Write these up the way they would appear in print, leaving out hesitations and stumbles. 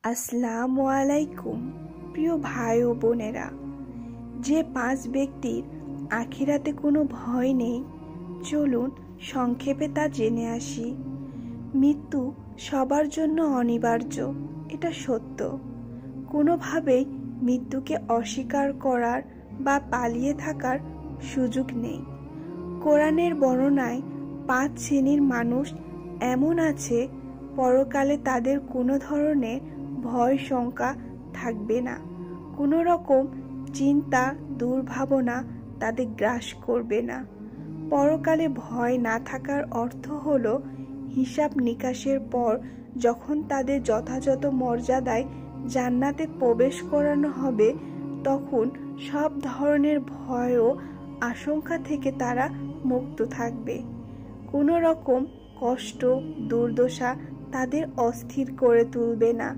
আসসালামু আলাইকুম প্রিয় ভাই ও বোনেরা। যে 5 ব্যক্তির আখিরাতে কোনো ভয় নেই, চলুন সংক্ষেপে তা জেনে আসি। মৃত্যু সবার জন্য অনিবার্য, এটা সত্য। কোনোভাবেই মৃত্যুকে অস্বীকার করার বা পালিয়ে থাকার সুযোগ নেই। কোরআনের বর্ণনায় 5 শ্রেণীর মানুষ এমন আছে, পরকালে তাদের কোনো ধরনের ভয় শঙ্কা থাকবে না, কোনো রকম চিন্তা দুর্ভাবনা তাদের গ্রাস করবে না। পরকালে ভয় না থাকার অর্থ হলো হিসাব নিকাশের পর যখন তাদের যথাযথ মর্যাদায় জান্নাতে প্রবেশ করানো হবে, তখন সব ধরনের ভয় ও আশঙ্কা থেকে তারা মুক্ত থাকবে। কোনো রকম কষ্ট দুর্দশা তাদের অস্থির করে তুলবে না,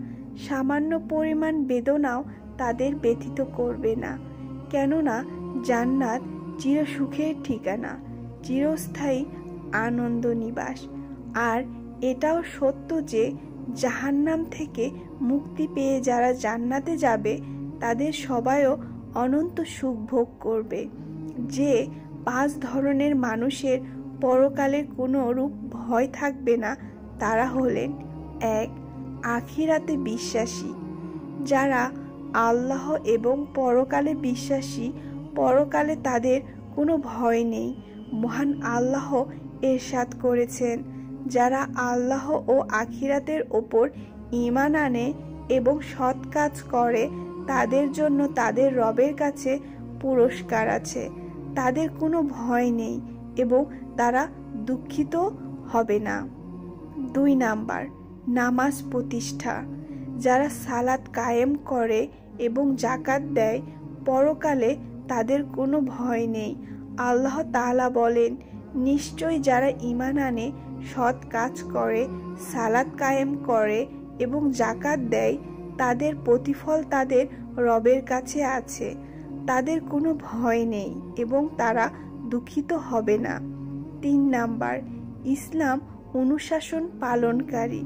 সামান্য পরিমাণ বেদনাও তাদের ব্যথিত করবে না। কেননা জান্নাত চিরসুখের ঠিকানা, চিরস্থায়ী আনন্দ নিবাস। আর এটাও সত্য যে জাহান্নাম থেকে মুক্তি পেয়ে যারা জান্নাতে যাবে, তাদের সবাইও অনন্ত সুখ ভোগ করবে। যে 5 ধরনের মানুষের পরকালের কোনো রূপ ভয় থাকবে না, তারা হলেন: 1. আখিরাতে বিশ্বাসী। যারা আল্লাহ এবং পরকালে বিশ্বাসী, পরকালে তাদের কোনো ভয় নেই। মহান আল্লাহ ইরশাদ করেছেন, যারা আল্লাহ ও আখিরাতের ওপর ঈমান আনে এবং সৎ কাজ করে, তাদের জন্য তাদের রবের কাছে পুরস্কার আছে। তাদের কোনো ভয় নেই এবং তারা দুঃখিত হবে না। 2 নাম্বার, নামাজ প্রতিষ্ঠা। যারা সালাত কায়েম করে এবং যাকাত দেয়, পরকালে তাদের কোনো ভয় নেই। আল্লাহ তাআলা বলেন, নিশ্চয়ই যারা ঈমান আনে, সৎ কাজ করে, সালাত কায়েম করে এবং যাকাত দেয়, তাদের প্রতিফল তাদের রবের কাছে আছে। তাদের কোনো ভয় নেই এবং তারা দুঃখিত হবে না। 3 নাম্বার, ইসলাম অনুশাসন পালনকারী।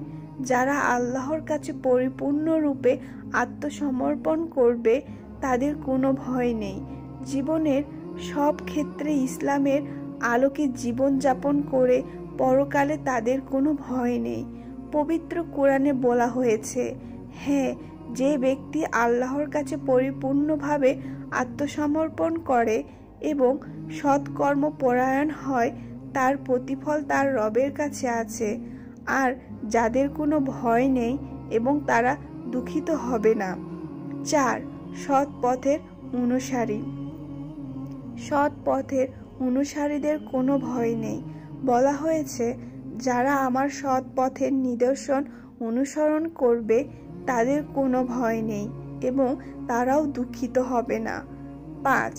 যারা আল্লাহর কাছে পরিপূর্ণরূপে আত্মসমর্পণ করবে, তাদের কোনো ভয় নেই। জীবনের সব ক্ষেত্রে ইসলামের আলোকে জীবনযাপন করে, পরকালে তাদের কোনো ভয় নেই। পবিত্র কোরআনে বলা হয়েছে, হ্যাঁ, যে ব্যক্তি আল্লাহর কাছে পরিপূর্ণভাবে আত্মসমর্পণ করে এবং সৎকর্ম পরায়ণ হয়, তার প্রতিফল তার রবের কাছে আছে। আর যাদের কোনো ভয় নেই এবং তারা দুঃখিত হবে না। 4. সৎ পথের অনুসারী। সৎ পথের অনুসারীদের কোনো ভয় নেই। বলা হয়েছে, যারা আমার সৎ পথের নিদর্শন অনুসরণ করবে, তাদের কোনো ভয় নেই এবং তারাও দুঃখিত হবে না। 5.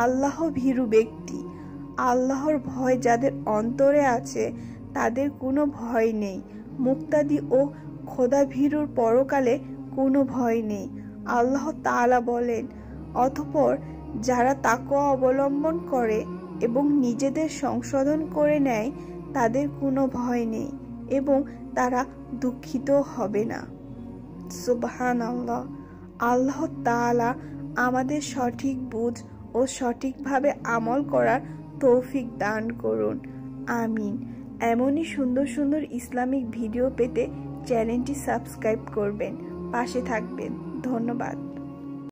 আল্লাহ ভীরু ব্যক্তি। আল্লাহর ভয় যাদের অন্তরে আছে, তাদের কোনো ভয় নেই। মুক্তাদি ও খোদা ভীরুর পরকালে কোনো ভয় নেই। আল্লাহ তাআলা বলেন, অতঃপর যারা তাকওয়া অবলম্বন করে এবং নিজেদের সংশোধন করে নেয়, তাদের কোনো ভয় নেই এবং তারা দুঃখিত হবে না। সুবহানাল্লাহ। আল্লাহ তাআলা আমাদের সঠিক বুঝ ও সঠিকভাবে আমল করার তৌফিক দান করুন, আমিন। এমনই সুন্দর সুন্দর ইসলামিক ভিডিও পেতে চ্যানেলটি সাবস্ক্রাইব করবেন, পাশে থাকবেন। ধন্যবাদ।